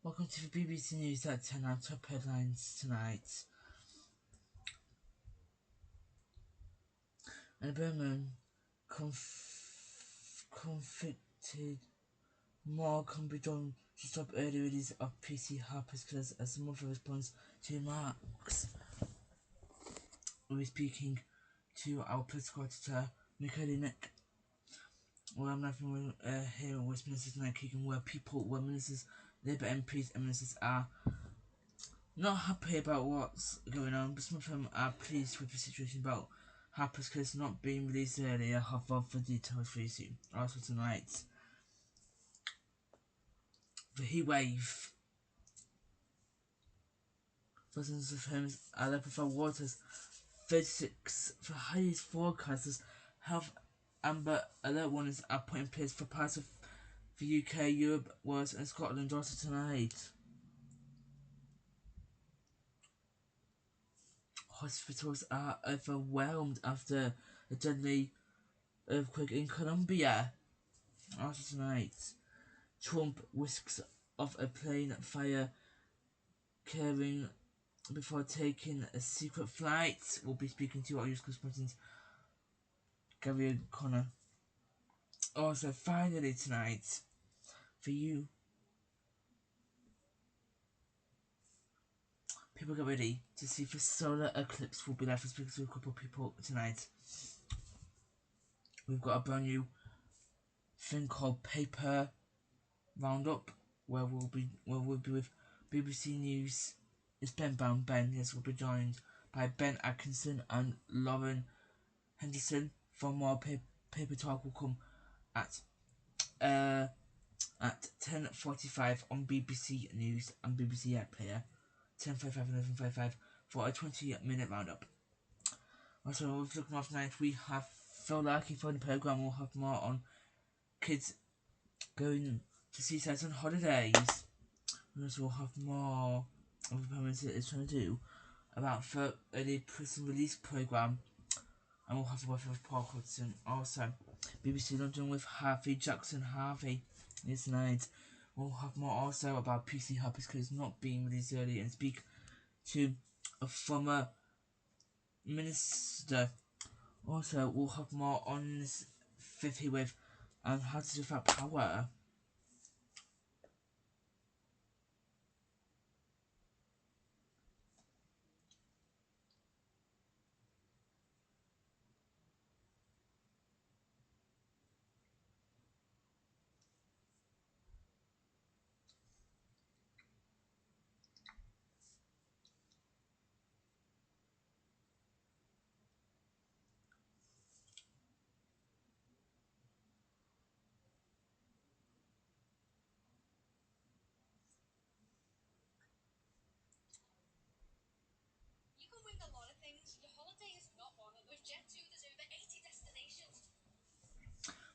Welcome to the BBC News at 10. Our top headlines tonight. And Birmingham conflicted. More can be done to stop early release of PC Harper's Killers as the mother responds to remarks. We'll be speaking to our political editor, Michaela Nick. Well, I'm nothing here in Westminster tonight, kicking where ministers, Labour MPs and ministers are not happy about what's going on, but some of them are pleased with the situation about Harper's case not being released earlier. Have for details for you soon. Also tonight, the heat wave. Thousands of homes are left without waters. 36 for highest forecasters. Health amber alert warnings are put in place for parts of the UK, Europe, Wales and Scotland also tonight. Hospitals are overwhelmed after a deadly earthquake in Colombia. Also tonight, Trump risks of a plane fire carrying before taking a secret flight. We'll be speaking to our news correspondent Gary O'Connor. Also, finally tonight, for you, people get ready to see the solar eclipse. We'll be there for speaking to a couple of people tonight. We've got a brand new thing called Paper Roundup, where we'll be with BBC News. It's Ben Brown. Ben, yes, we'll be joined by Ben Atkinson and Lauren Henderson. For more paper talk will come at 10:45 on BBC News and BBC iPlayer. 10:55 and 11:55 for a 20-minute roundup. Also, we're looking off tonight. We have Phil Larky for the programme. We'll have more on kids going to seasides on holidays. And also, we'll have more of the parents is trying to do about the early prison release programme. And we'll have the weather with Paul Hudson. Also, BBC London with Harvey Jackson. Harvey this night. We'll have more also about PC Harper's Case not being released early and speak to a former minister. Also, we'll have more on this 50 with and how to defend power.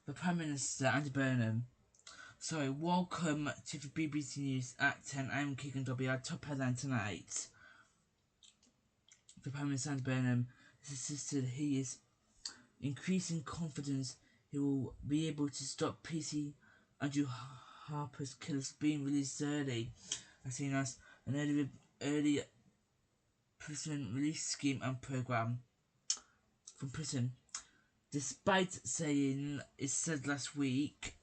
The Prime Minister, Andy Burnham. So, welcome to the BBC News at 10. I'm Keegan Dobby. Our top headline tonight. The Prime Minister, Andy Burnham, has insisted he is increasing confidence he will be able to stop PC Andrew Harper's Killers being released early, as seen as an early prison release scheme and programme from prison. Despite saying it said last week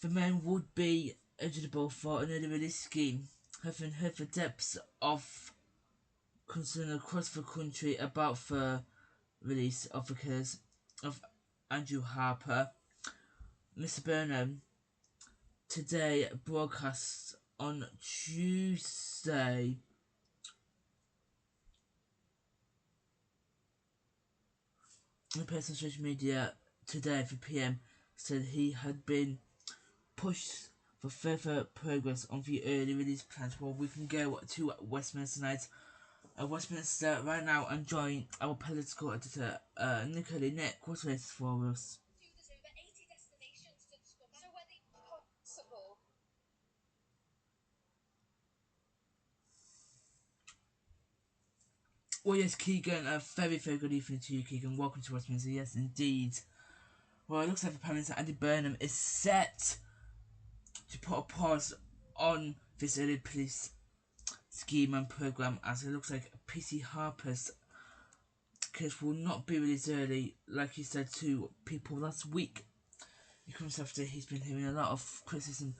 the men would be eligible for an early release scheme, having heard the depths of concern across the country about the release of the killers of Andrew Harper. Mr. Burnham today broadcasts on Tuesday on personal social media today for PM said he had been pushed for further progress on the early release plans. Well, we can go to Westminster tonight. Westminster right now and join our political editor, Nicola Nick. What's the latest for us? Well, yes, Keegan, a very, very good evening to you, Keegan. Welcome to Westminster. Yes, indeed. Well, it looks like the Prime Minister Andy Burnham is set to put a pause on this early police scheme and program, as it looks like PC Harper's case will not be released early, like he said to people last week. It comes after he's been hearing a lot of criticism.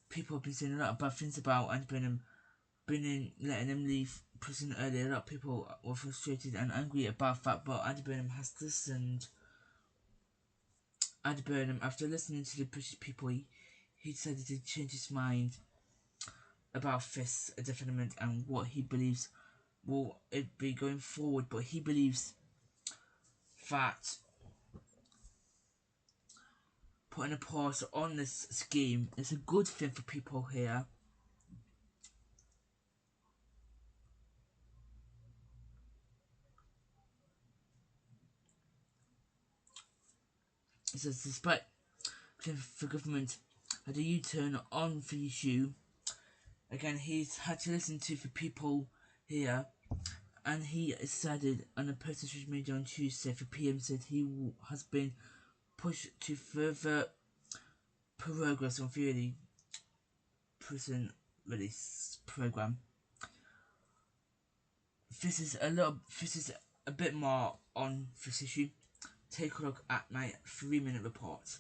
People have been saying a lot of bad things about Andy Burnham, letting him leave prison early. A lot of people were frustrated and angry about that, but Andy Burnham has listened. Andy Burnham, after listening to the British people, he decided to change his mind about this development and what he believes will it be going forward. But he believes that putting a pause on this scheme is a good thing for people here. He says, despite the government had a U-turn on the issue, again he's had to listen to the people here, and he decided on a post social media on Tuesday, the PM said he has been pushed to further progress on the early prison release program. This is a bit more on this issue. Take a look at my 3-minute report.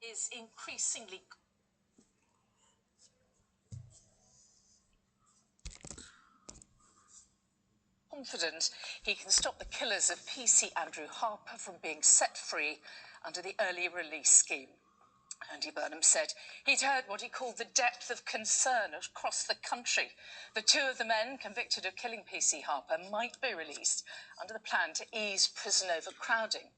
Is increasingly confident he can stop the killers of PC Andrew Harper from being set free under the early release scheme. Andy Burnham said he'd heard what he called the depth of concern across the country. The two of the men convicted of killing PC Harper might be released under the plan to ease prison overcrowding.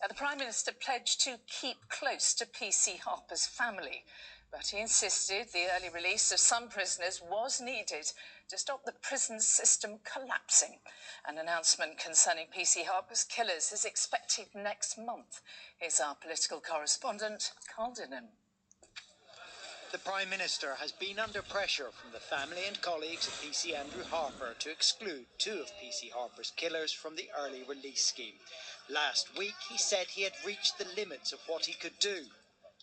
The Prime Minister pledged to keep close to PC Harper's family. But he insisted the early release of some prisoners was needed to stop the prison system collapsing. An announcement concerning PC Harper's killers is expected next month. Here's our political correspondent, Carl Dinham. The Prime Minister has been under pressure from the family and colleagues of PC Andrew Harper to exclude two of PC Harper's killers from the early release scheme. Last week, he said he had reached the limits of what he could do.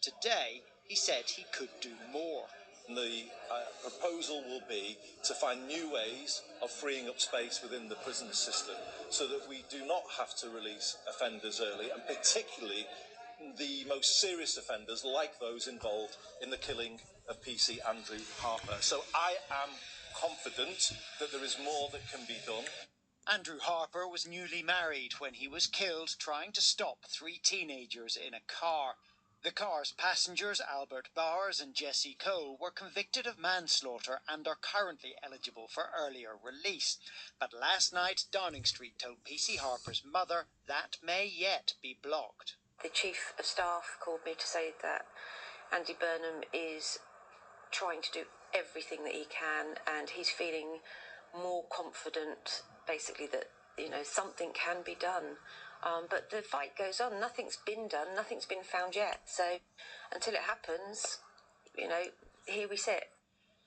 Today, he said he could do more. The proposal will be to find new ways of freeing up space within the prison system so that we do not have to release offenders early, and particularly the most serious offenders like those involved in the killing of PC Andrew Harper. So I am confident that there is more that can be done. Andrew Harper was newly married when he was killed trying to stop three teenagers in a car. The car's passengers, Albert Bowers and Jesse Cole, were convicted of manslaughter and are currently eligible for earlier release. But last night, Downing Street told PC Harper's mother that may yet be blocked. The Chief of Staff called me to say that Andy Burnham is trying to do everything that he can, and he's feeling more confident, basically, that, something can be done. But the fight goes on. Nothing's been done. Nothing's been found yet. So until it happens, here we sit.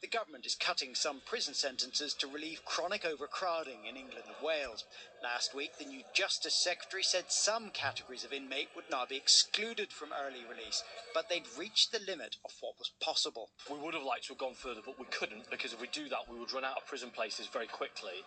The government is cutting some prison sentences to relieve chronic overcrowding in England and Wales. Last week, the new Justice Secretary said some categories of inmate would now be excluded from early release, but they'd reached the limit of what was possible. We would have liked to have gone further, but we couldn't, because if we do that, we would run out of prison places very quickly.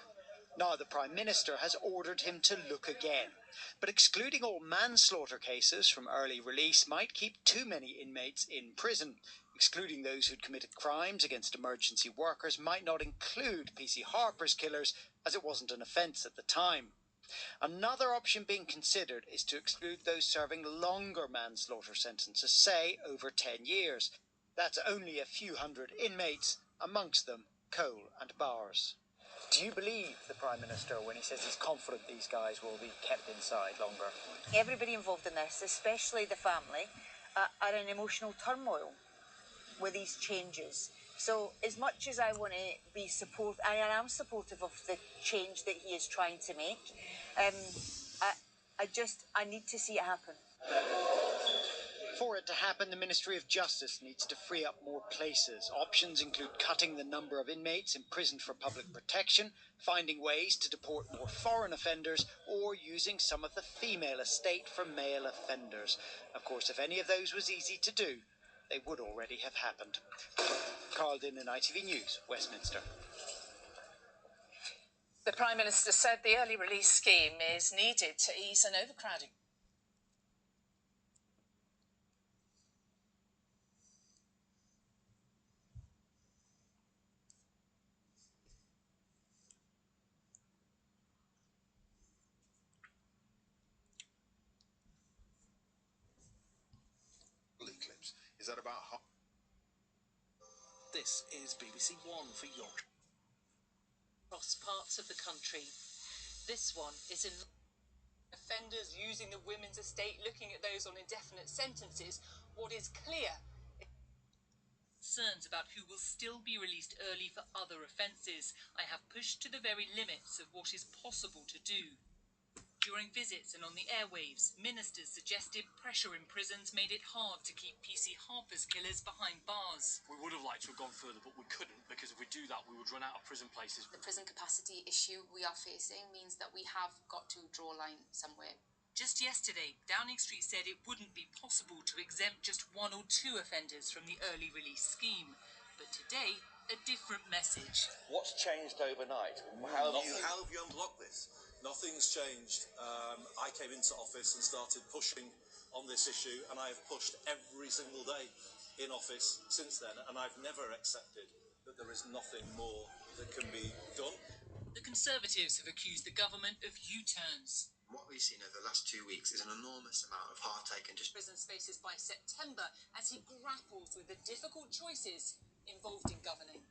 Now the Prime Minister has ordered him to look again. But excluding all manslaughter cases from early release might keep too many inmates in prison. Excluding those who'd committed crimes against emergency workers might not include PC Harper's killers, as it wasn't an offence at the time. Another option being considered is to exclude those serving longer manslaughter sentences, say over 10 years. That's only a few hundred inmates, amongst them Cole and Bowers. Do you believe the Prime Minister when he says he's confident these guys will be kept inside longer? Everybody involved in this, especially the family, are in emotional turmoil with these changes. So as much as I want to be I am supportive of the change that he is trying to make. I need to see it happen. For it to happen, the Ministry of Justice needs to free up more places. Options include cutting the number of inmates imprisoned for public protection, finding ways to deport more foreign offenders, or using some of the female estate for male offenders. Of course, if any of those was easy to do, they would already have happened. Carl Dinham, ITV News, Westminster. The Prime Minister said the early release scheme is needed to ease an overcrowding. Clips. Is that about how? This is BBC One for Yorkshire. Across parts of the country. This one is in offenders using the women's estate, looking at those on indefinite sentences. What is clear? Concerns about who will still be released early for other offences. I have pushed to the very limits of what is possible to do. During visits and on the airwaves, ministers suggested pressure in prisons made it hard to keep PC Harper's killers behind bars. We would have liked to have gone further, but we couldn't, because if we do that, we would run out of prison places. The prison capacity issue we are facing means that we have got to draw a line somewhere. Just yesterday, Downing Street said it wouldn't be possible to exempt just one or two offenders from the early release scheme. But today, a different message. What's changed overnight? How have you unblocked this? Nothing's changed. I came into office and started pushing on this issue, and I have pushed every single day in office since then, and I've never accepted that there is nothing more that can be done. The Conservatives have accused the government of U-turns. What we've seen over the last 2 weeks is an enormous amount of heartache and just Prison spaces by September as he grapples with the difficult choices involved in governing.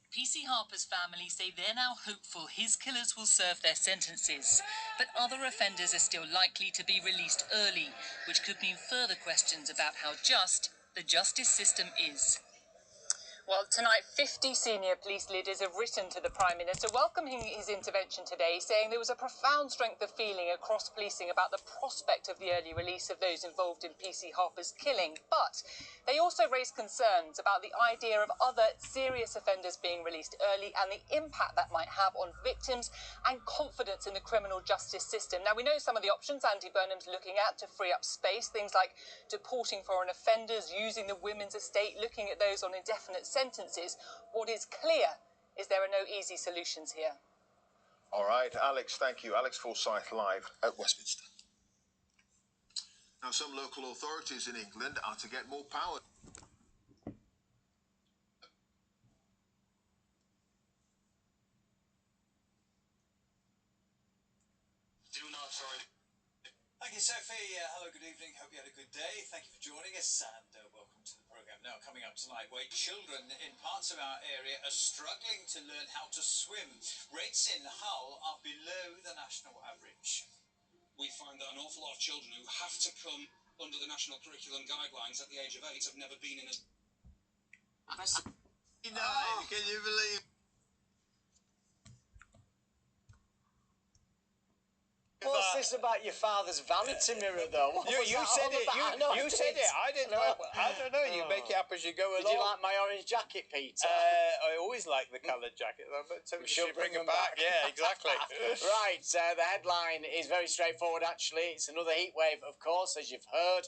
PC Harper's family say they're now hopeful his killers will serve their sentences, but other offenders are still likely to be released early, which could mean further questions about how just the justice system is. Well, tonight, 50 senior police leaders have written to the Prime Minister welcoming his intervention today, saying there was a profound strength of feeling across policing about the prospect of the early release of those involved in PC Harper's killing. But they also raised concerns about the idea of other serious offenders being released early and the impact that might have on victims and confidence in the criminal justice system. Now, we know some of the options Andy Burnham's looking at to free up space, things like deporting foreign offenders, using the women's estate, looking at those on indefinite sentences. What is clear is there are no easy solutions here. All right, Alex, thank you. Alex Forsyth live at Westminster. Now, some local authorities in England are to get more power. Thank you, Sophie. Hello, good evening. Hope you had a good day. Thank you for joining us and welcome to the programme. Now, coming up tonight, where children in parts of our area are struggling to learn how to swim. Rates in Hull are below the national average. We find that an awful lot of children who have to come under the national curriculum guidelines at the age of 8 have never been in a... Can you believe? What's this about your father's vanity mirror, though? You said it. You said it. I didn't know. I don't know. You make it up as you go along. Did you like my orange jacket, Peter? I always like the coloured jacket, though, but so we should bring them back. Yeah, exactly. Right. The headline is very straightforward, actually. It's another heat wave, of course, as you've heard.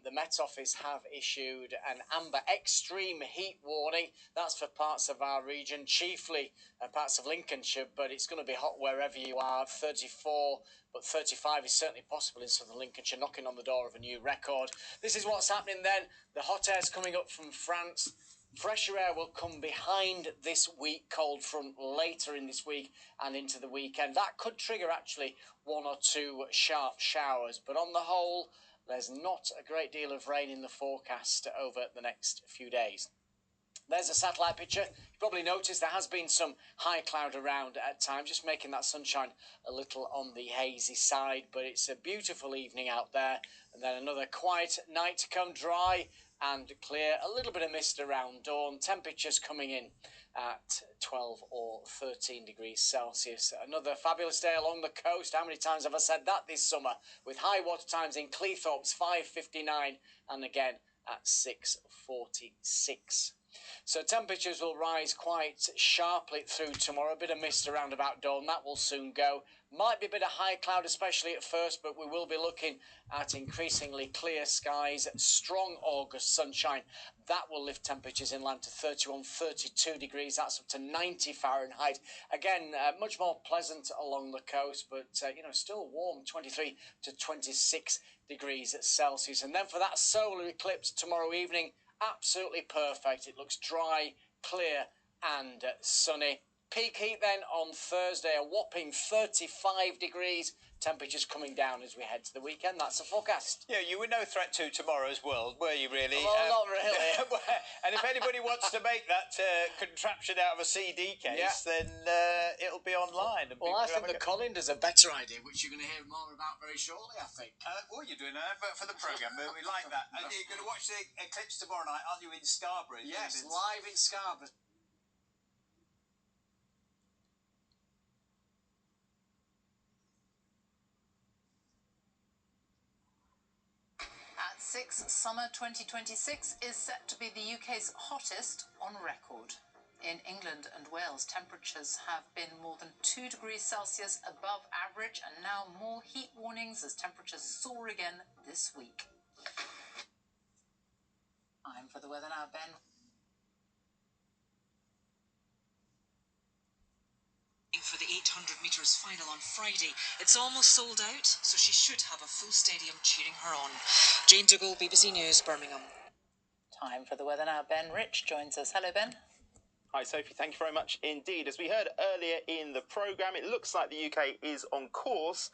The Met Office have issued an amber extreme heat warning. That's for parts of our region, chiefly parts of Lincolnshire, but it's going to be hot wherever you are. 34, but 35 is certainly possible in southern Lincolnshire, knocking on the door of a new record. This is what's happening then. The hot air's coming up from France. Fresher air will come behind this weak cold front later in this week and into the weekend. That could trigger, actually, one or two sharp showers, but on the whole, there's not a great deal of rain in the forecast over the next few days. There's a satellite picture. You probably noticed there has been some high cloud around at times, just making that sunshine a little on the hazy side. But it's a beautiful evening out there. And then another quiet night to come, dry and clear. A little bit of mist around dawn. Temperatures coming in at 12 or 13 degrees Celsius. Another fabulous day along the coast. How many times have I said that this summer? With high water times in Cleethorpes 5:59 and again at 6:46. So temperatures will rise quite sharply through tomorrow. A bit of mist around about dawn, that will soon go. Might be a bit of high cloud, especially at first, but we will be looking at increasingly clear skies, strong August sunshine. That will lift temperatures inland to 31, 32 degrees. That's up to 90 Fahrenheit. Again, much more pleasant along the coast, but, still warm, 23 to 26 degrees Celsius. And then for that solar eclipse tomorrow evening, absolutely perfect. It looks dry, clear and sunny. Peak heat then on Thursday, a whopping 35 degrees. Temperatures coming down as we head to the weekend. That's the forecast. Yeah, you were no threat to tomorrow's world, were you really? Well, not really. And if anybody wants to make that contraption out of a CD case, then it'll be online. Well, I think the Colin does a better idea, which you're going to hear more about very shortly, I think. You're doing an advert for the programme. We like that. And you're going to watch the eclipse tomorrow night, aren't you, in Scarborough? Yes, live in Scarborough. At 6, summer 2026 is set to be the UK's hottest on record. In England and Wales, temperatures have been more than 2 degrees Celsius above average, and now more heat warnings as temperatures soar again this week. Time for the weather now, Ben. For the 800 metres final on Friday. It's almost sold out, so she should have a full stadium cheering her on. Jane Dougal, BBC News, Birmingham. Time for the weather now. Ben Rich joins us. Hello, Ben. Hi, Sophie. Thank you very much indeed. As we heard earlier in the programme, it looks like the UK is on course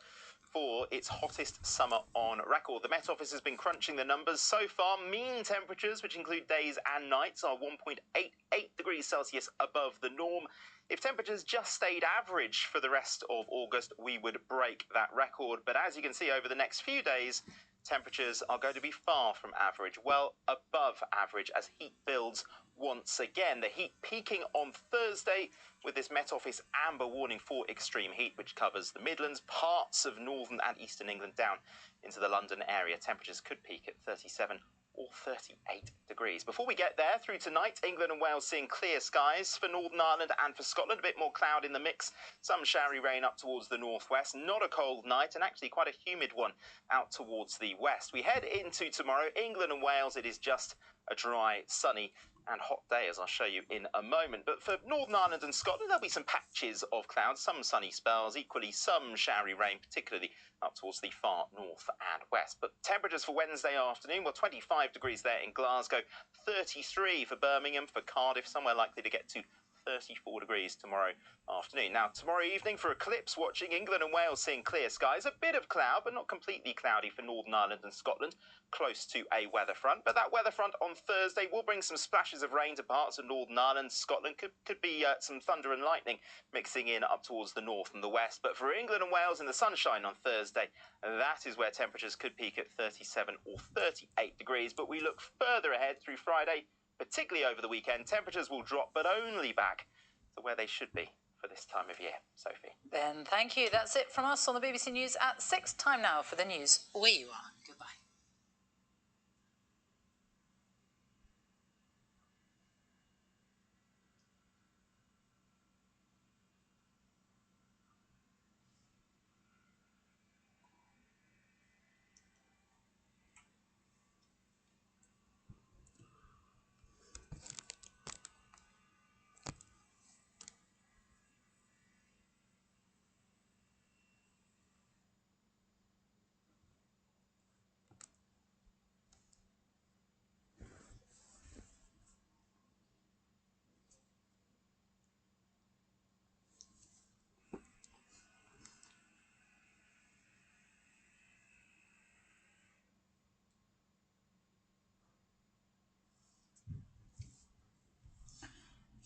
for its hottest summer on record. The Met Office has been crunching the numbers so far. Mean temperatures, which include days and nights, are 1.88 degrees Celsius above the norm. If temperatures just stayed average for the rest of August, we would break that record. But as you can see, over the next few days, temperatures are going to be far from average, well above average as heat builds once again. The heat peaking on Thursday with this Met Office amber warning for extreme heat, which covers the Midlands, parts of northern and eastern England down into the London area. Temperatures could peak at 37 or 38 degrees. Before we get there, through tonight, England and Wales seeing clear skies for Northern Ireland and for Scotland. A bit more cloud in the mix, some showery rain up towards the northwest. Not a cold night, and actually quite a humid one out towards the west. We head into tomorrow, England and Wales, it is just a dry, sunny and hot day, as I'll show you in a moment. But for Northern Ireland and Scotland, there'll be some patches of clouds, some sunny spells, equally some showery rain, particularly up towards the far north and west. But temperatures for Wednesday afternoon, well, 25 degrees there in Glasgow, 33 for Birmingham, for Cardiff, somewhere likely to get to 34 degrees tomorrow afternoon. Now, tomorrow evening for eclipse watching, England and Wales seeing clear skies. A bit of cloud, but not completely cloudy for Northern Ireland and Scotland, close to a weather front. But that weather front on Thursday will bring some splashes of rain to parts of Northern Ireland. Scotland could be some thunder and lightning mixing in up towards the north and the west. But for England and Wales in the sunshine on Thursday, that is where temperatures could peak at 37 or 38 degrees. But we look further ahead through Friday, particularly over the weekend, temperatures will drop, but only back to where they should be for this time of year. Sophie. Ben, thank you. That's it from us on the BBC News at 6. Time now for the news. Where you are. Goodbye.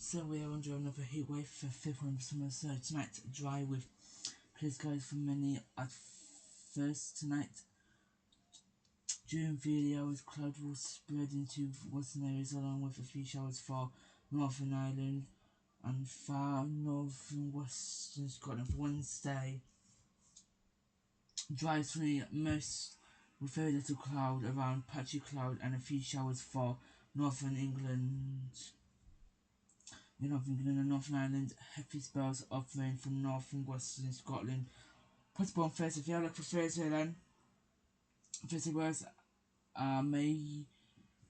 So we are under another heat wave for 5th one summer. So tonight, dry with clear skies for many at first tonight. During the hours, cloud will spread into western areas along with a few showers for Northern Ireland and far northern western Scotland. For Wednesday, dry through most with very little cloud around, patchy cloud and a few showers for Northern England. In Northern England and Northern Ireland, heavy spells of rain from northern western Scotland. Possible on Thursday. If you look for Thursday then, Thursday was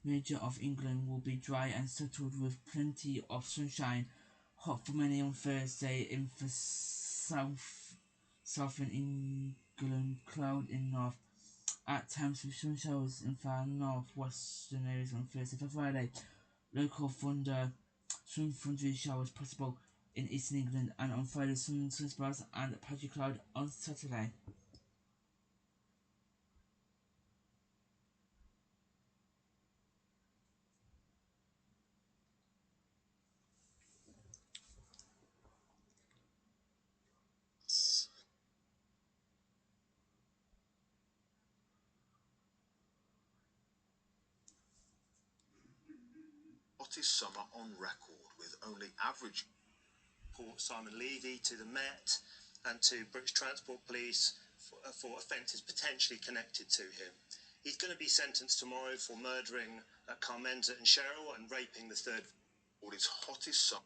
major of England will be dry and settled with plenty of sunshine. Hot for many on Thursday. In the southern England, cloud in north. At times with some showers in far northwestern areas on Thursday. For Friday, local thunder. Some thundery showers possible in eastern England, and on Friday some sunspells and patchy cloud on Saturday. Hottest summer on record with only average. Report Simon Levy to the Met and to British Transport Police for offences potentially connected to him. He's going to be sentenced tomorrow for murdering Carmenza and Cheryl and raping the third. What is hottest summer?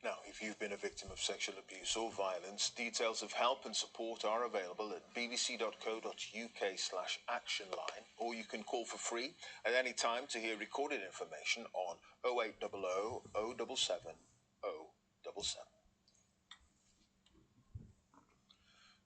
Now, if you've been a victim of sexual abuse or violence, details of help and support are available at bbc.co.uk/actionline, or you can call for free at any time to hear recorded information on 0800 077 077.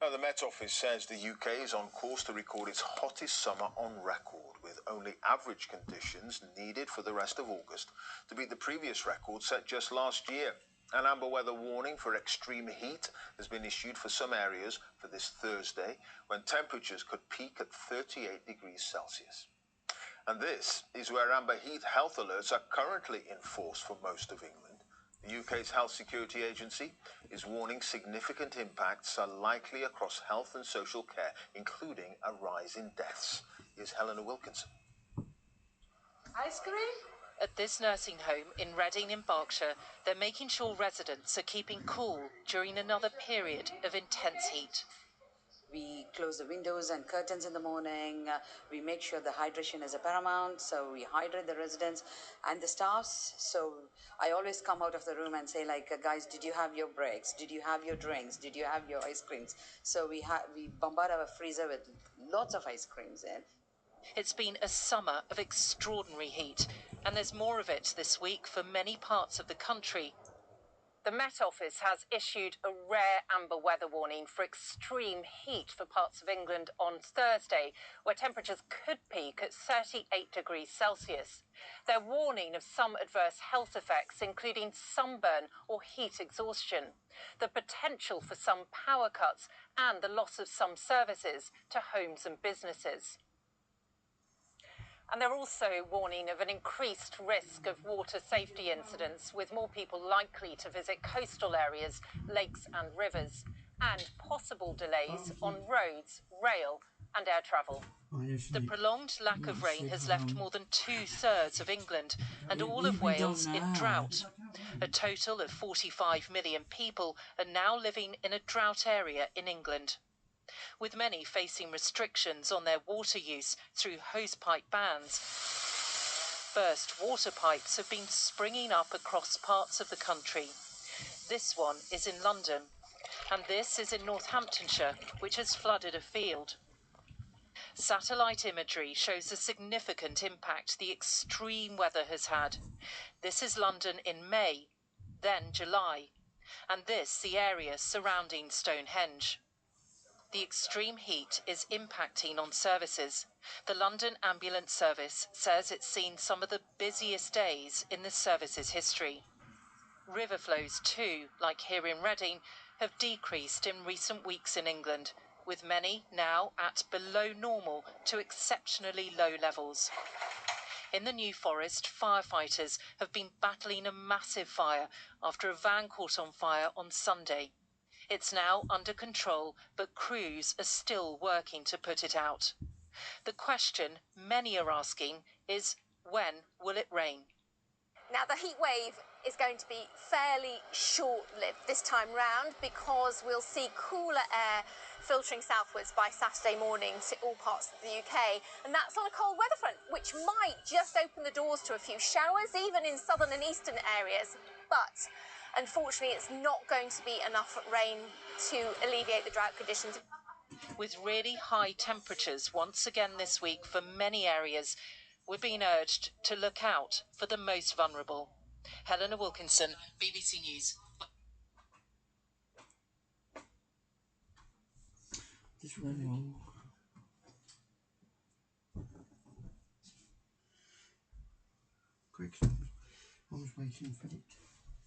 Now, the Met Office says the UK is on course to record its hottest summer on record, with only average conditions needed for the rest of August to beat the previous record set just last year. An amber weather warning for extreme heat has been issued for some areas for this Thursday, when temperatures could peak at 38 degrees Celsius. And this is where amber heat health alerts are currently in force for most of England. The UK's Health Security Agency is warning significant impacts are likely across health and social care, including a rise in deaths. Here's Helena Wilkinson. Ice cream? At this nursing home in Reading in Berkshire, they're making sure residents are keeping cool during another period of intense heat. We close the windows and curtains in the morning. We make sure the hydration is a paramount, so we hydrate the residents and the staffs. So I always come out of the room and say, like, guys, did you have your breaks? Did you have your drinks? Did you have your ice creams? So we bombard our freezer with lots of ice creams in. It's been a summer of extraordinary heat, and there's more of it this week for many parts of the country. The Met Office has issued a rare amber weather warning for extreme heat for parts of England on Thursday, where temperatures could peak at 38 degrees Celsius. They're warning of some adverse health effects, including sunburn or heat exhaustion, the potential for some power cuts, and the loss of some services to homes and businesses. And they're also warning of an increased risk of water safety incidents, with more people likely to visit coastal areas, lakes and rivers, and possible delays on roads, rail and air travel. The prolonged lack of rain has left more than 2/3 of England and all of Wales in drought. A total of 45 million people are now living in a drought area in England, with many facing restrictions on their water use through hosepipe bans. Burst water pipes have been springing up across parts of the country. This one is in London, and this is in Northamptonshire, which has flooded a field. Satellite imagery shows the significant impact the extreme weather has had. This is London in May, then July, and this the area surrounding Stonehenge. The extreme heat is impacting on services. The London Ambulance Service says it's seen some of the busiest days in the service's history. River flows too, like here in Reading, have decreased in recent weeks in England, with many now at below normal to exceptionally low levels. In the New Forest, firefighters have been battling a massive fire after a van caught on fire on Sunday. It's now under control, but crews are still working to put it out. The question many are asking is, when will it rain? Now, the heat wave is going to be fairly short-lived this time round, because we'll see cooler air filtering southwards by Saturday morning to all parts of the UK. And that's on a cold weather front, which might just open the doors to a few showers, even in southern and eastern areas. But unfortunately, it's not going to be enough rain to alleviate the drought conditions. With really high temperatures once again this week for many areas, we're being urged to look out for the most vulnerable. Helena Wilkinson, BBC News. Just one more. Quick, I was waiting for it.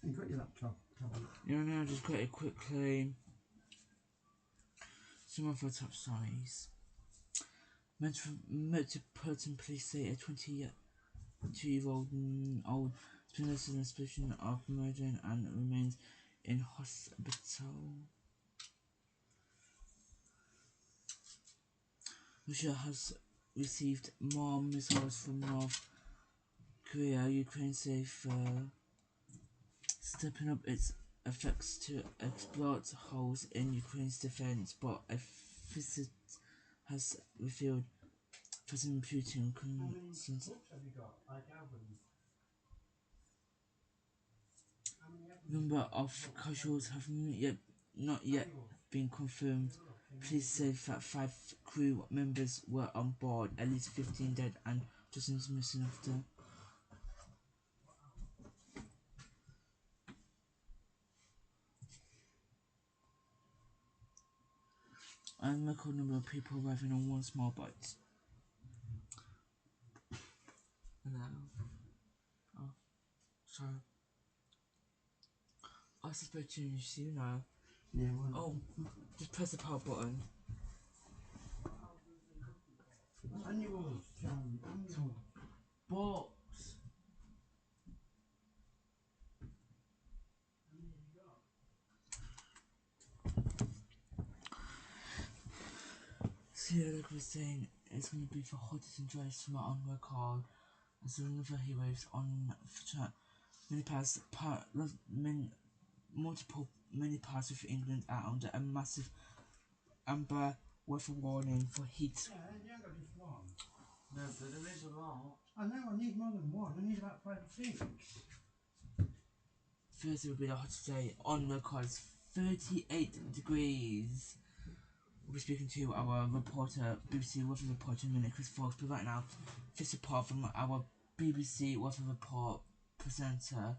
You got your laptop? You know, just got a quick claim. Some of our top stories. Metropolitan Police say a 22-year-old has been arrested on suspicion of murder and remains in hospital. Russia has received more missiles from North Korea. Ukraine says stepping up its efforts to exploit holes in Ukraine's defense, but a visit has revealed President Putin concerns. Number of casualties have not yet been confirmed. Police say that 5 crew members were on board, at least 15 dead and dozens missing after. And a record number of people arriving on one small boat. Oh, sorry. I suspect you see now. Yeah, well. Oh, just press the power button. Annuals, John, annuals. Box. So yeah, like I was saying, it's going to be for hottest and driest summer on record. As the river heat waves on multiple many parts of England are under a massive amber weather warning for heat. Yeah, you ain't got just one. No, but there is a lot. I know, I need more than one. I need about 5 or 6. Thursday will be the hottest day on record. It's 38 degrees. We'll be speaking to our reporter, BBC Weather Reporter in a minute, Chris Fox, but right now, this report from our BBC Weather Report presenter,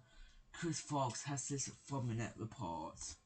Chris Fox, has this 4-minute report.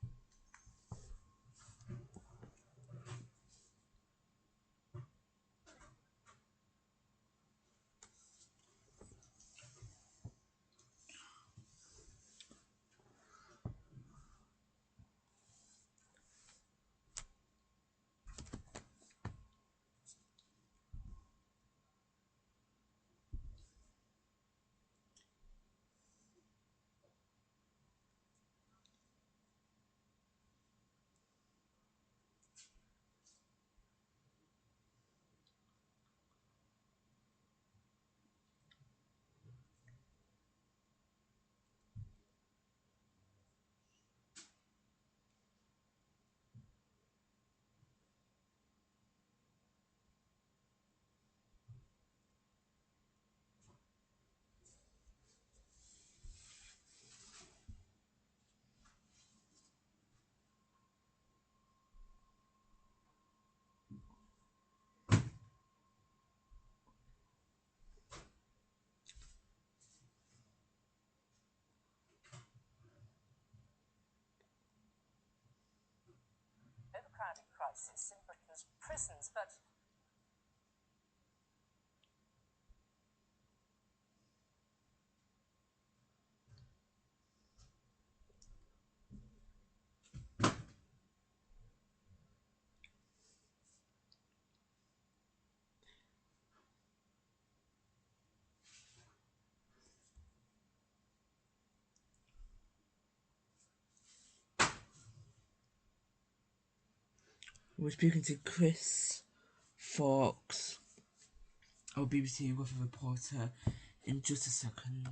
Overcrowding crisis in Britain's prisons, but We're speaking to Chris Fox, our BBC Weather Reporter, in just a second.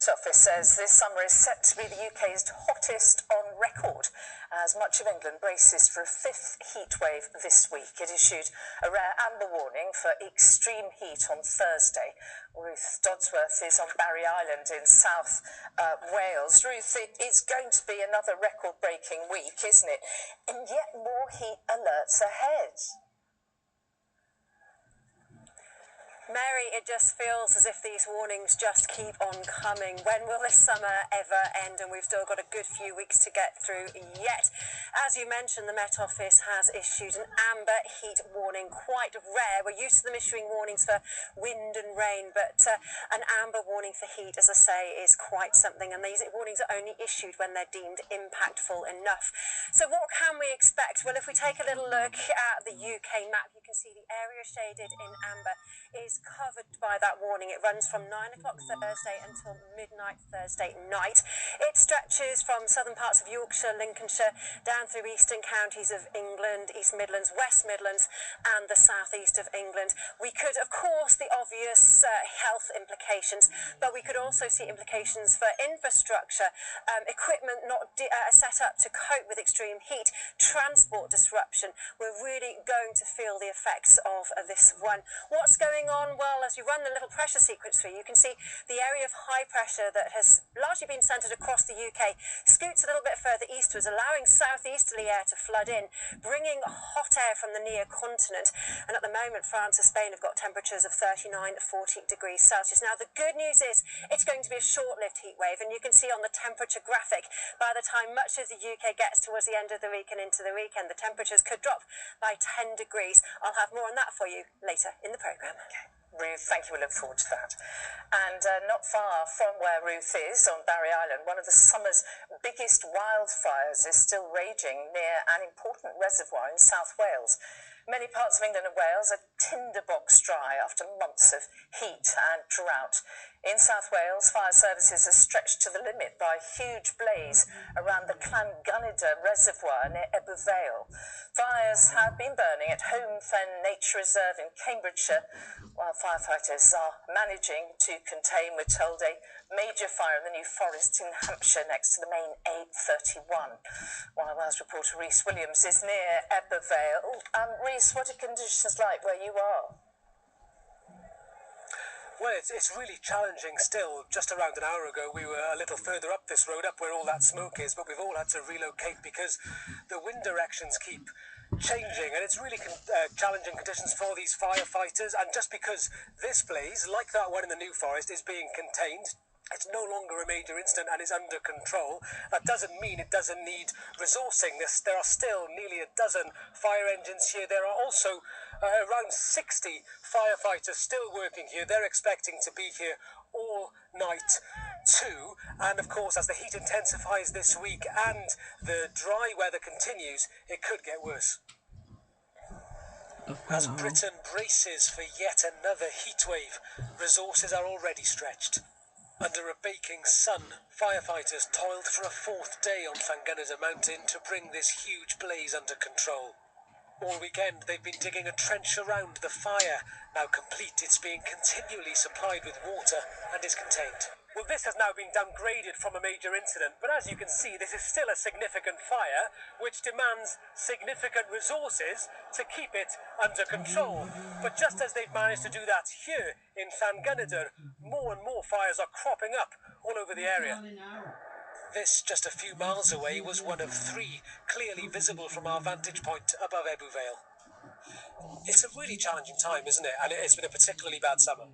Office says this summer is set to be the UK's hottest on record, as much of England braces for a 5th heat wave this week. It issued a rare amber warning for extreme heat on Thursday. Ruth Dodsworth is on Barry Island in South Wales. Ruth, it is going to be another record-breaking week, isn't it? And yet more heat alerts ahead. Mary, it just feels as if these warnings just keep on coming. When will this summer ever end? And we've still got a good few weeks to get through yet. As you mentioned, the Met Office has issued an amber heat warning, quite rare. We're used to them issuing warnings for wind and rain, but an amber warning for heat, as I say, is quite something. And these warnings are only issued when they're deemed impactful enough. So what can we expect? Well, if we take a little look at the UK map, you can see the area shaded in amber is covered by that warning. It runs from 9 o'clock Thursday until midnight Thursday night. It stretches from southern parts of Yorkshire, Lincolnshire, down through eastern counties of England, East Midlands, West Midlands, and the southeast of England. We could, of course, the obvious health implications, but we could also see implications for infrastructure, equipment not set up to cope with extreme heat, transport disruption. We're really going to feel the effects of this one. What's going on well, as we run the little pressure sequence through, you can see the area of high pressure that has largely been centred across the UK scoots a little bit further eastwards, allowing southeasterly air to flood in, bringing hot air from the near continent. And at the moment, France and Spain have got temperatures of 39, 40 degrees Celsius. Now, the good news is it's going to be a short-lived heat wave, and you can see on the temperature graphic, by the time much of the UK gets towards the end of the week and into the weekend, the temperatures could drop by 10 degrees. I'll have more on that for you later in the programme. Okay. Ruth, thank you. We look forward to that. And not far from where Ruth is, on Barry Island, one of the summer's biggest wildfires is still raging near an important reservoir in South Wales. Many parts of England and Wales are tinderbox dry after months of heat and drought. In South Wales, fire services are stretched to the limit by a huge blaze around the Llangynider Reservoir near Ebbw Vale. Fires have been burning at Home Fen Nature Reserve in Cambridgeshire, while firefighters are managing to contain, we're told, a major fire in the New Forest in Hampshire next to the main A31. While Wales reporter Rhys Williams is near Ebbw Vale. Rhys, what are conditions like where you are? Well, it's really challenging still. Just around an hour ago, we were a little further up this road, up where all that smoke is, but we've all had to relocate because the wind directions keep changing, and it's really challenging conditions for these firefighters. And just because this blaze, like that one in the New Forest, is being contained, it's no longer a major incident and is under control, that doesn't mean it doesn't need resourcing. There are still nearly a dozen fire engines here. There are also around 60 firefighters still working here. They're expecting to be here all night too. And of course, as the heat intensifies this week and the dry weather continues, it could get worse. As Britain braces for yet another heat wave, resources are already stretched. Under a baking sun, firefighters toiled for a fourth day on Llangynider Mountain to bring this huge blaze under control. All weekend they've been digging a trench around the fire. Now complete, it's being continually supplied with water and is contained. Well, this has now been downgraded from a major incident, but as you can see, this is still a significant fire, which demands significant resources to keep it under control. But just as they've managed to do that here in Llangynider, more and more fires are cropping up all over the area. This, just a few miles away, was one of three clearly visible from our vantage point above Ebbw Vale. It's a really challenging time, isn't it? And it's been a particularly bad summer.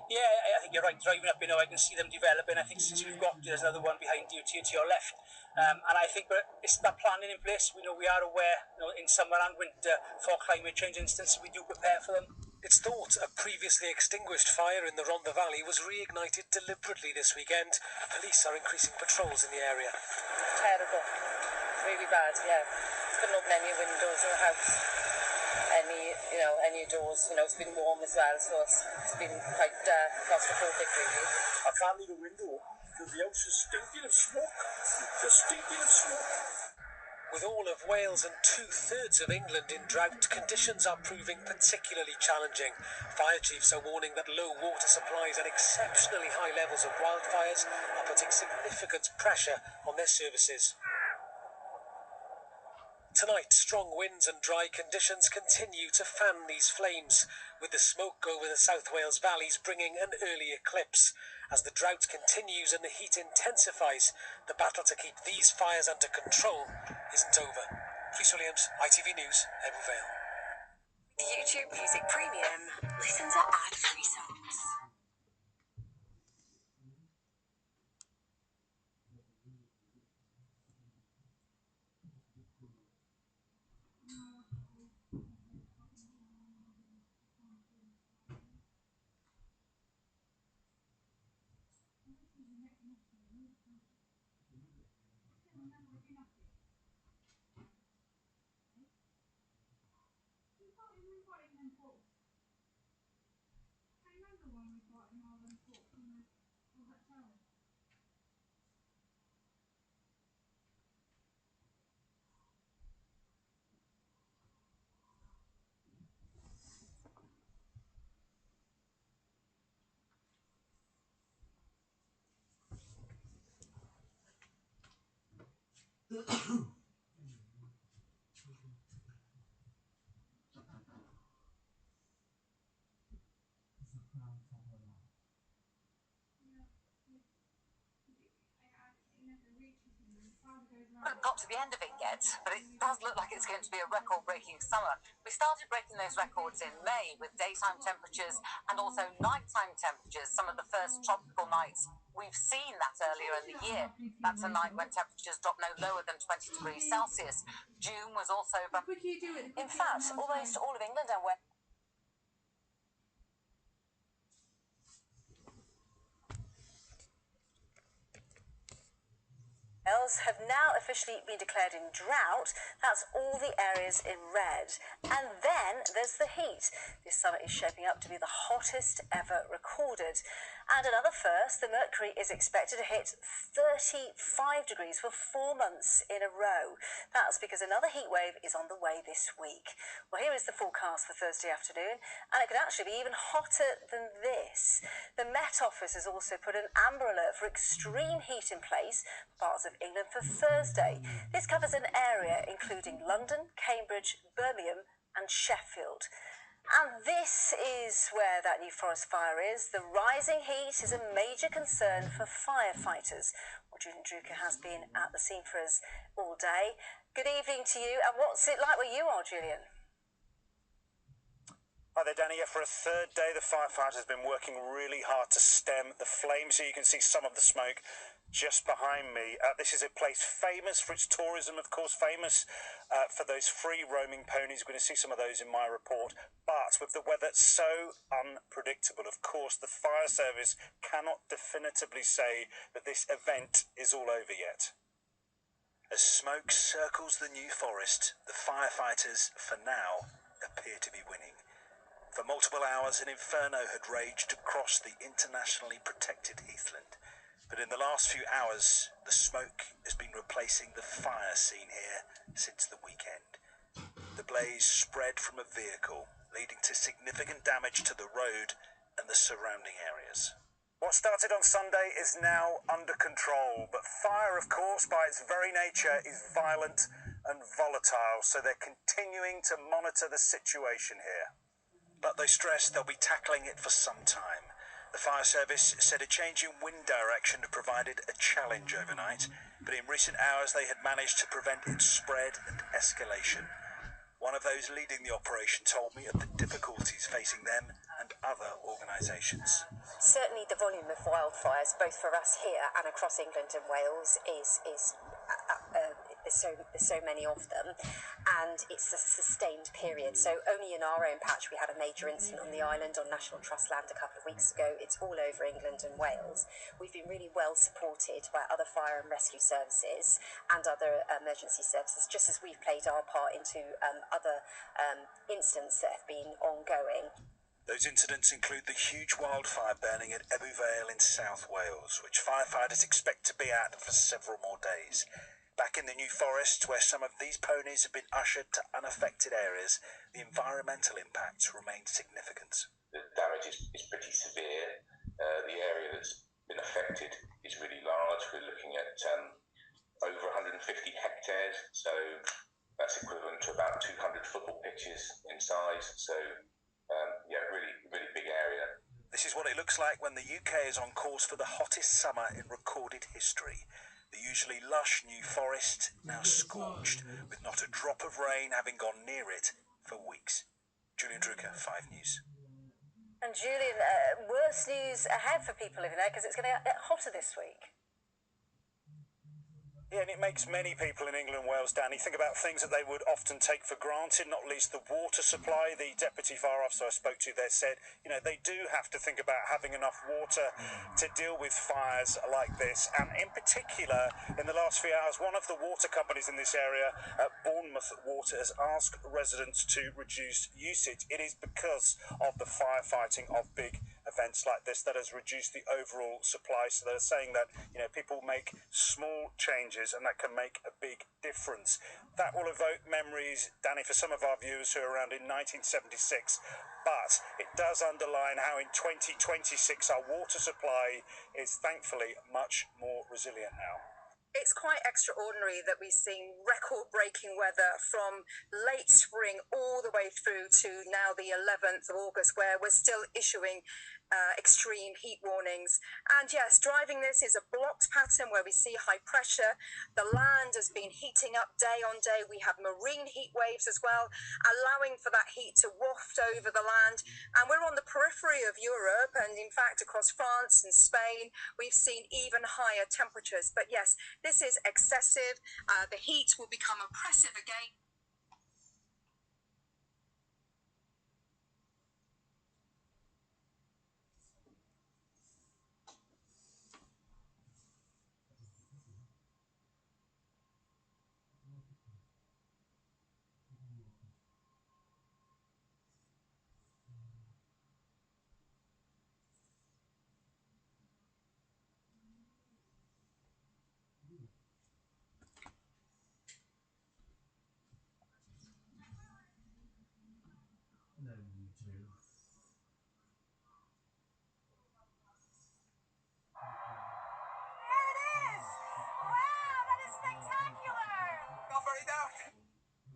Yeah, I think you're right. Driving up, I can see them developing. I think since you've got, there's another one behind you to your left. And I think it's that planning in place. We are aware, in summer and winter for climate change instances, we do prepare for them. It's thought a previously extinguished fire in the Rhondda Valley was reignited deliberately this weekend. Police are increasing patrols in the area. Terrible. Really bad, yeah. Couldn't open any windows in the house. Any doors. It's been warm as well, so it's been quite claustrophobic, really. I can't leave a window because the house is stinking of smoke. Just stinking of smoke. With all of Wales and 2/3 of England in drought, conditions are proving particularly challenging. Fire chiefs are warning that low water supplies and exceptionally high levels of wildfires are putting significant pressure on their services. Tonight, strong winds and dry conditions continue to fan these flames, with the smoke over the South Wales valleys bringing an early eclipse. As the drought continues and the heat intensifies, the battle to keep these fires under control isn't over. Rhys Williams, ITV News, Ebbw Vale. YouTube Music Premium. Listen to ad-free songs. got to the end of it yet, but it does look like it's going to be a record-breaking summer. We started breaking those records in May with daytime temperatures and also nighttime temperatures, some of the first tropical nights. We've seen that earlier in the year. That's a night when temperatures dropped no lower than 20 degrees Celsius. June was also... In fact, almost all of England and Wales have now officially been declared in drought. That's all the areas in red. And then there's the heat. This summer is shaping up to be the hottest ever recorded. And another first, the mercury is expected to hit 35 degrees for 4 months in a row. That's because another heat wave is on the way this week. Well, here is the forecast for Thursday afternoon, and it could actually be even hotter than this. The Met Office has also put an amber alert for extreme heat in place for parts of England for Thursday. This covers an area including London, Cambridge, Birmingham and Sheffield. And this is where that New Forest fire is. The rising heat is a major concern for firefighters. Well, Julian Drucker has been at the scene for us all day. Good evening to you, and what's it like where you are, Julian? Hi there, Danny. For a third day, the firefighters have been working really hard to stem the flames. Here you can see some of the smoke just behind me. This is a place famous for its tourism, of course, famous for those free roaming ponies. We're going to see some of those in my report. But with the weather so unpredictable, of course, the fire service cannot definitively say that this event is all over yet. As smoke circles the New Forest, the firefighters, for now, appear to be winning. For multiple hours, an inferno had raged across the internationally protected heathland. But in the last few hours, the smoke has been replacing the fire seen here since the weekend. The blaze spread from a vehicle, leading to significant damage to the road and the surrounding areas. What started on Sunday is now under control, but fire, of course, by its very nature, is violent and volatile, so they're continuing to monitor the situation here. But they stress they'll be tackling it for some time. The fire service said a change in wind direction had provided a challenge overnight, but in recent hours they had managed to prevent its spread and escalation. One of those leading the operation told me of the difficulties facing them and other organisations. Certainly the volume of wildfires, both for us here and across England and Wales, there's so many of them, and it's a sustained period. So only in our own patch we had a major incident on the island on National Trust land a couple of weeks ago. It's all over England and Wales. We've been really well supported by other fire and rescue services and other emergency services, just as we've played our part into other incidents that have been ongoing. Those incidents include the huge wildfire burning at Ebbw Vale in South Wales, which firefighters expect to be at for several more days. Back in the New Forest, where some of these ponies have been ushered to unaffected areas, the environmental impacts remain significant. The damage is pretty severe. The area that's been affected is really large. We're looking at over 150 hectares, so that's equivalent to about 200 football pitches in size. So, really big area. This is what it looks like when the UK is on course for the hottest summer in recorded history. The usually lush New Forest now scorched, with not a drop of rain having gone near it for weeks. Julian Drucker, 5 News. And Julian, worse news ahead for people living there because it's going to get hotter this week. Yeah, and it makes many people in England and Wales, Danny, think about things that they would often take for granted, not least the water supply. The Deputy Fire Officer I spoke to there said, they do have to think about having enough water to deal with fires like this. And in particular, in the last few hours, one of the water companies in this area, Bournemouth Water, has asked residents to reduce usage. It is because of the firefighting of big events like this that has reduced the overall supply. So they're saying that, people make small changes and that can make a big difference. That will evoke memories, Danny, for some of our viewers who are around in 1976, but it does underline how in 2026 our water supply is thankfully much more resilient now. It's quite extraordinary that we've seen record-breaking weather from late spring all the way through to now the 11th of August, where we're still issuing extreme heat warnings. And yes, driving this is a blocked pattern where we see high pressure. The land has been heating up day on day. We have marine heat waves as well, allowing for that heat to waft over the land. And we're on the periphery of Europe, and in fact across France and Spain, we've seen even higher temperatures. But yes, this is excessive. The heat will become oppressive again.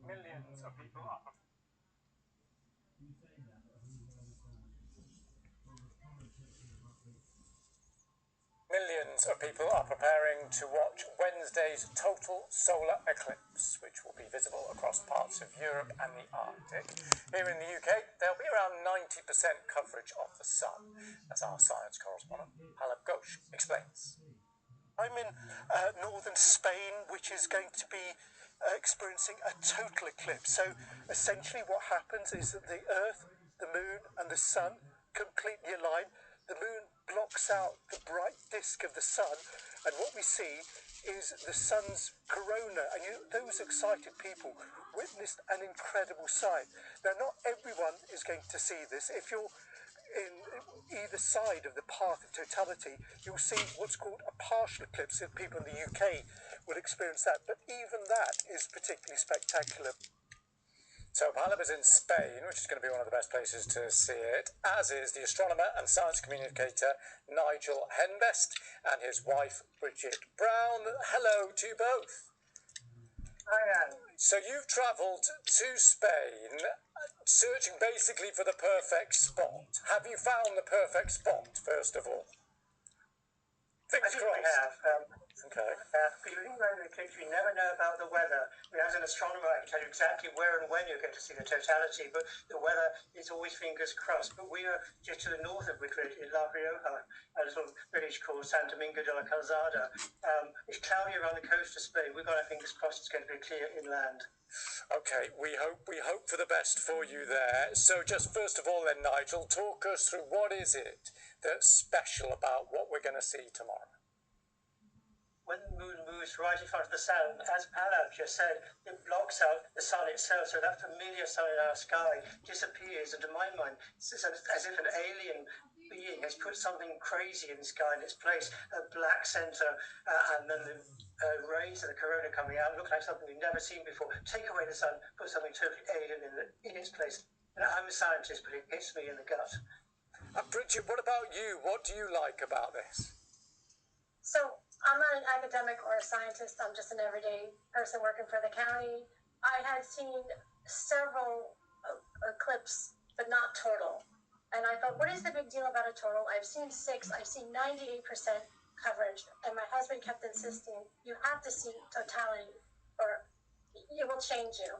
Millions of people are. Millions of people are preparing to watch Wednesday's total solar eclipse, which will be visible across parts of Europe and the Arctic. Here in the UK, there'll be around 90% coverage of the sun, as our science correspondent Halab Ghosh explains. I'm in northern Spain, which is going to be experiencing a total eclipse. So essentially what happens is that the Earth, the Moon and the Sun completely align. The Moon blocks out the bright disk of the Sun, and what we see is the Sun's corona. And those excited people witnessed an incredible sight. Now, not everyone is going to see this. If you're in either side of the path of totality, you'll see what's called a partial eclipse. If people in the UK will experience that, but even that is particularly spectacular. So Halab is in Spain, which is going to be one of the best places to see it, as is the astronomer and science communicator Nigel Henbest and his wife Bridget Brown. Hello to you both. Hi, Anne. So you've travelled to Spain, searching basically for the perfect spot. Have you found the perfect spot, first of all? I think we have. Okay. But you think about the eclipse, you never know about the weather. I mean, as an astronomer, I can tell you exactly where and when you're going to see the totality, but the weather is always fingers crossed. But we are just to the north of Madrid, in La Rioja, a little village called San Domingo de la Calzada. It's cloudy around the coast of Spain. We've got our fingers crossed it's going to be clear inland. Okay, we hope for the best for you there. So just first of all then, Nigel, talk us through what is it that's special about what we're going to see tomorrow? When the moon moves right in front of the sun, as Halab just said, it blocks out the sun itself, so that familiar sun in our sky disappears. And to my mind, it's as if an alien being has put something crazy in the sky in its place, a black centre, and then the rays of the corona coming out look like something we've never seen before. Take away the sun, put something totally alien in its place. And I'm a scientist, but it hits me in the gut. Bridget, what about you? What do you like about this? So, I'm not an academic or a scientist. I'm just an everyday person working for the county. I had seen several eclipses, but not total. And I thought, what is the big deal about a total? I've seen 6. I've seen 98% coverage. And my husband kept insisting, you have to see totality or it will change you.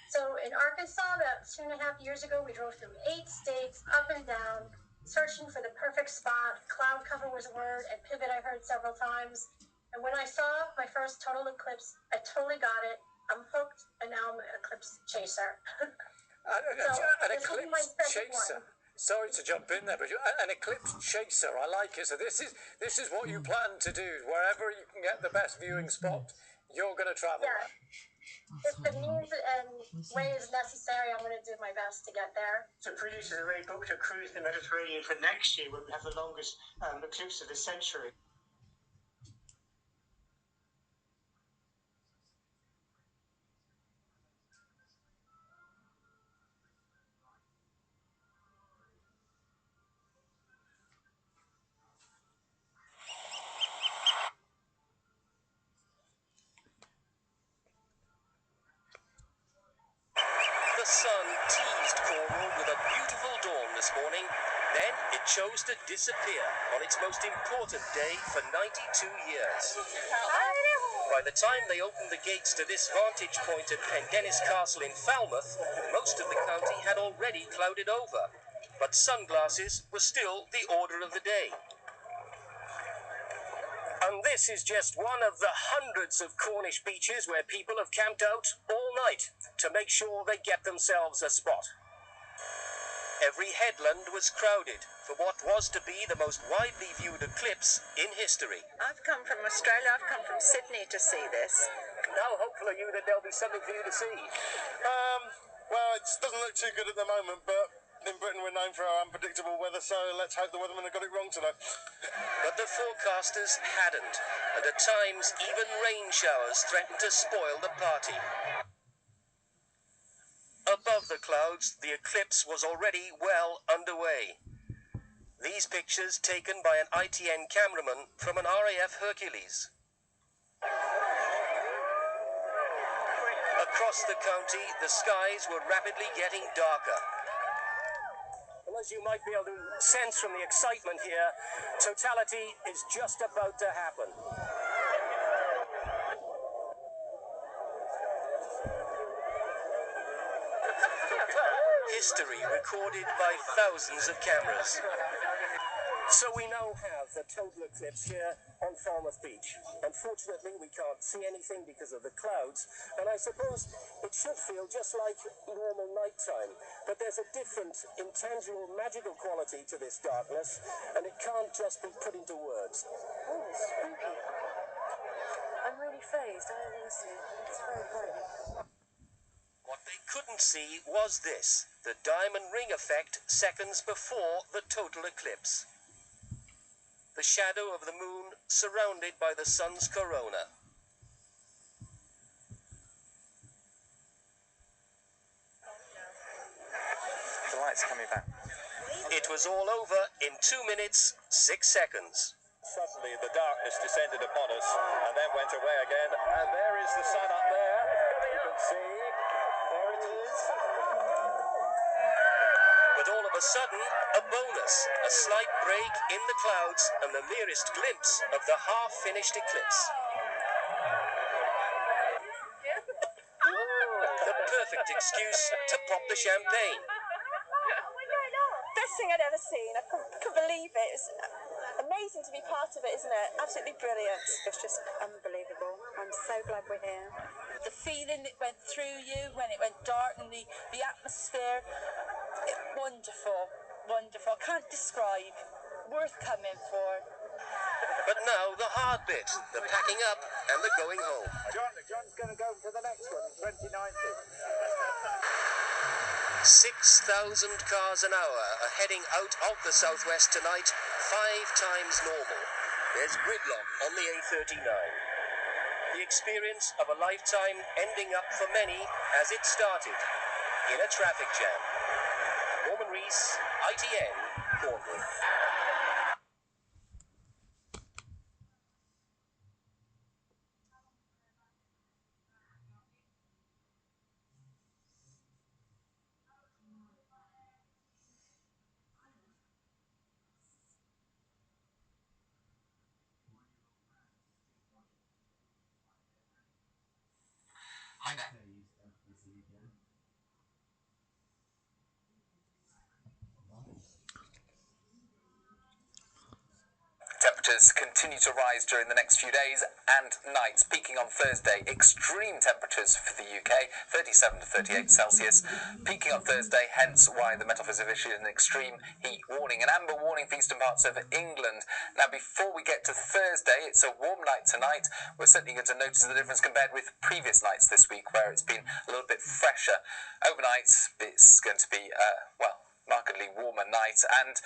So in Arkansas, about 2.5 years ago, we drove through 8 states, up and down, searching for the perfect spot. Cloud cover was a word, and pivot I heard several times. And when I saw my first total eclipse, I totally got it. I'm hooked, and now I'm an eclipse chaser. An eclipse chaser. Sorry to jump in there, but an eclipse chaser. I like it. So this is what you plan to do. Wherever you can get the best viewing spot, you're going to travel. Yeah. If the means and way is necessary, I'm going to do my best to get there. So producers have already booked a cruise in the Mediterranean for next year when we have the longest eclipse of this century. sun teased Cornwall with a beautiful dawn this morning. Then it chose to disappear on its most important day for 92 years. By the time they opened the gates to this vantage point at Pendennis Castle in Falmouth, most of the county had already clouded over. But sunglasses were still the order of the day. And this is just one of the hundreds of Cornish beaches where people have camped out all night to make sure they get themselves a spot. Every headland was crowded for what was to be the most widely viewed eclipse in history. I've come from Australia, I've come from Sydney to see this. How hopeful are you that there'll be something for you to see? Well, it doesn't look too good at the moment, but in Britain we're known for our unpredictable weather, so let's hope the weathermen have got it wrong today. But the forecasters hadn't, and at times even rain showers threatened to spoil the party. Above the clouds, the eclipse was already well underway. These pictures taken by an ITN cameraman from an RAF Hercules. Across the county, the skies were rapidly getting darker. And as you might be able to sense from the excitement here, totality is just about to happen. History recorded by thousands of cameras. So we now have the total eclipse here on Falmouth Beach. Unfortunately, we can't see anything because of the clouds, and I suppose it should feel just like normal nighttime. But there's a different, intangible, magical quality to this darkness, and it can't just be put into words. Oh, it's spooky. I'm really phased, I don't want to see it. It's very bright. What they couldn't see was this, the diamond ring effect seconds before the total eclipse. The shadow of the moon surrounded by the sun's corona. The light's coming back. It was all over in 2 minutes, 6 seconds. Suddenly the darkness descended upon us and then went away again, and there is the sun up there. You can see, there it is. But all of a sudden, a bonus, a slight break in the clouds and the merest glimpse of the half-finished eclipse. The perfect excuse to pop the champagne. Best thing I'd ever seen. I couldn't believe it. It's amazing to be part of it, isn't it? Absolutely brilliant. It's just unbelievable. I'm so glad we're here. The feeling that went through you when it went dark and the atmosphere. Wonderful, wonderful. Can't describe. Worth coming for. But now the hard bit, the packing up and the going home. John's going to go to the next one in 2090. 6,000 cars an hour are heading out of the southwest tonight, 5 times normal. There's gridlock on the A39. The experience of a lifetime ending up for many as it started, in a traffic jam. Norman Rees, ITN, Cornwall. Hi there. Temperatures continue to rise during the next few days and nights, peaking on Thursday. Extreme temperatures for the UK, 37 to 38 Celsius, peaking on Thursday, hence why the Met Office have issued an extreme heat warning, an amber warning for eastern parts of England. Now, before we get to Thursday, it's a warm night tonight. We're certainly going to notice the difference compared with previous nights this week, where it's been a little bit fresher. Overnight, it's going to be, well, markedly warmer night and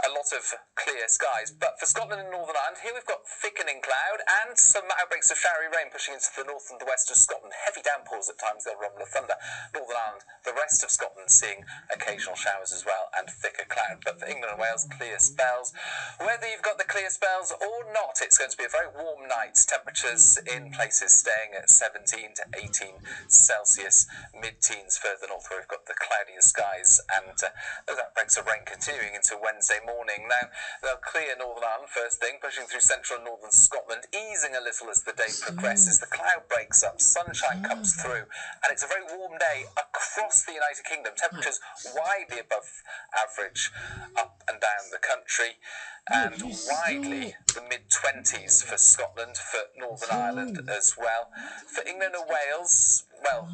a lot of clear skies. But for Scotland and Northern Ireland, here we've got thickening cloud and some outbreaks of showery rain pushing into the north and the west of Scotland. Heavy downpours at times, they'll rumble of thunder. Northern Ireland, the rest of Scotland seeing occasional showers as well and thicker cloud. But for England and Wales, clear spells. Whether you've got the clear spells or not, it's going to be a very warm night. Temperatures in places staying at 17 to 18 Celsius, mid-teens further north where we've got the cloudier skies, and those outbreaks of rain continuing into Wednesday morning. Now, they'll clear Northern Ireland first thing, pushing through central and northern Scotland, easing a little as the day progresses. The cloud breaks up, sunshine comes through, and it's a very warm day across the United Kingdom. Temperatures widely above average up and down the country, and widely the mid-20s for Scotland, for Northern Ireland as well. For England and Wales, well,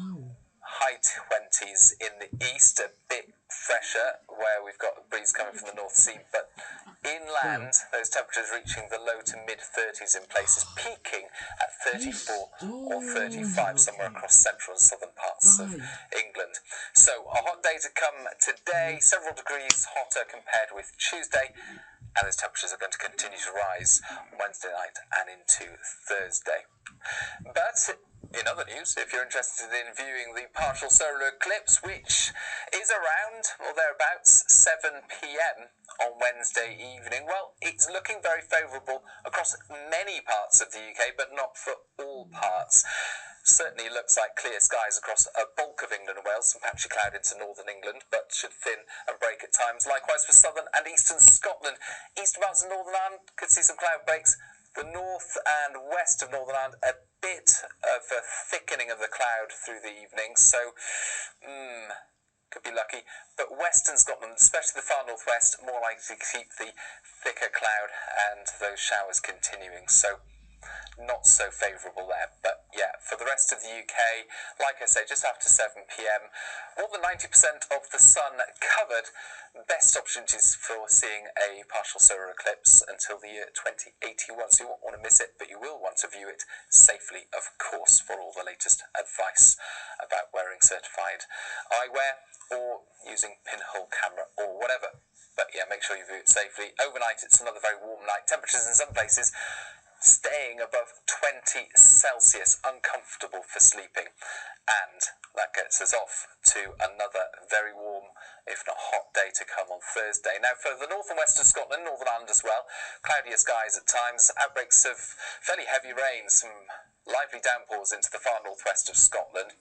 high 20s in the east, a bit fresher where we've got the breeze coming from the North Sea, but inland those temperatures reaching the low to mid 30s in places, peaking at 34 or 35 somewhere across central and southern parts of England. So a hot day to come today, several degrees hotter compared with Tuesday, and those temperatures are going to continue to rise Wednesday night and into Thursday. But in other news, if you're interested in viewing the partial solar eclipse, which is around or thereabouts 7 p.m. on Wednesday evening, well, it's looking very favourable across many parts of the UK, but not for all parts. Certainly looks like clear skies across a bulk of England and Wales, some patchy cloud into northern England, but should thin and break at times. Likewise for southern and eastern Scotland. Eastern parts of Northern Ireland could see some cloud breaks. The north and west of Northern Ireland, a bit of a thickening of the cloud through the evening, so could be lucky. But western Scotland, especially the far northwest, more likely to keep the thicker cloud and those showers continuing, so not so favourable there. But yeah, for the rest of the UK, like I say, just after 7 p.m, more than 90% of the sun covered. Best opportunities for seeing a partial solar eclipse until the year 2081, so you won't want to miss it, but you will want to view it safely, of course, for all the latest advice about wearing certified eyewear or using pinhole camera or whatever. But yeah, make sure you view it safely. Overnight, it's another very warm night. Temperatures in some places staying above 20 Celsius, uncomfortable for sleeping, and that gets us off to another very warm, if not hot day to come on Thursday. Now for the north and west of Scotland, Northern Ireland as well, cloudier skies at times, outbreaks of fairly heavy rain, some lively downpours into the far northwest of Scotland.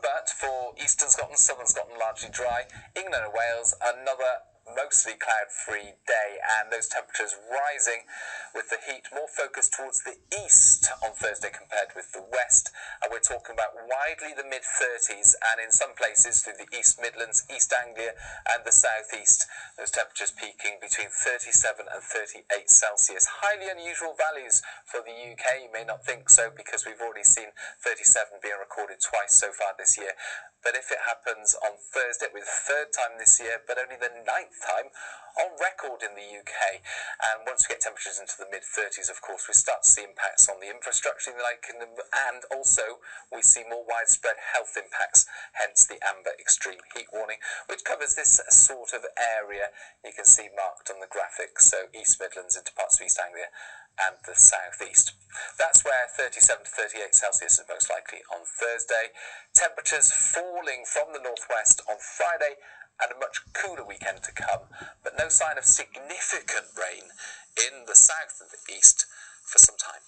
But for eastern Scotland, southern Scotland largely dry. England and Wales, another mostly cloud-free day, and those temperatures rising with the heat more focused towards the east on Thursday compared with the west, and we're talking about widely the mid-30s, and in some places through the East Midlands, East Anglia and the southeast, those temperatures peaking between 37 and 38 Celsius. Highly unusual values for the UK. You may not think so because we've already seen 37 being recorded twice so far this year, but if it happens on Thursday, it'll be the third time this year, but only the 9th time on record in the UK. And once we get temperatures into the mid-30s, of course, we start to see impacts on the infrastructure in the United Kingdom, and also we see more widespread health impacts, hence the amber extreme heat warning, which covers this sort of area you can see marked on the graphic, so East Midlands into parts of East Anglia and the southeast. That's where 37 to 38 Celsius is most likely on Thursday. Temperatures falling from the northwest on Friday, and a much cooler weekend to come, but no sign of significant rain in the south and the east for some time.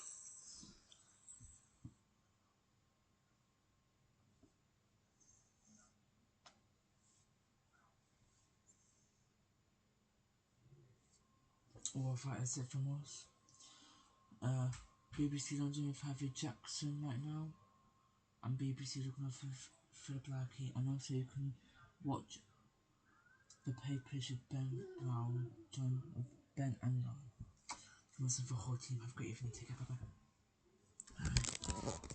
Well, that's it from us. BBC London with Harvey Jackson right now, and BBC looking after Philip Larkey, and also you can watch the papers with Ben Brown, John, Ben and Lauren. Listen for the whole team. Have a great evening. Take care. Bye bye.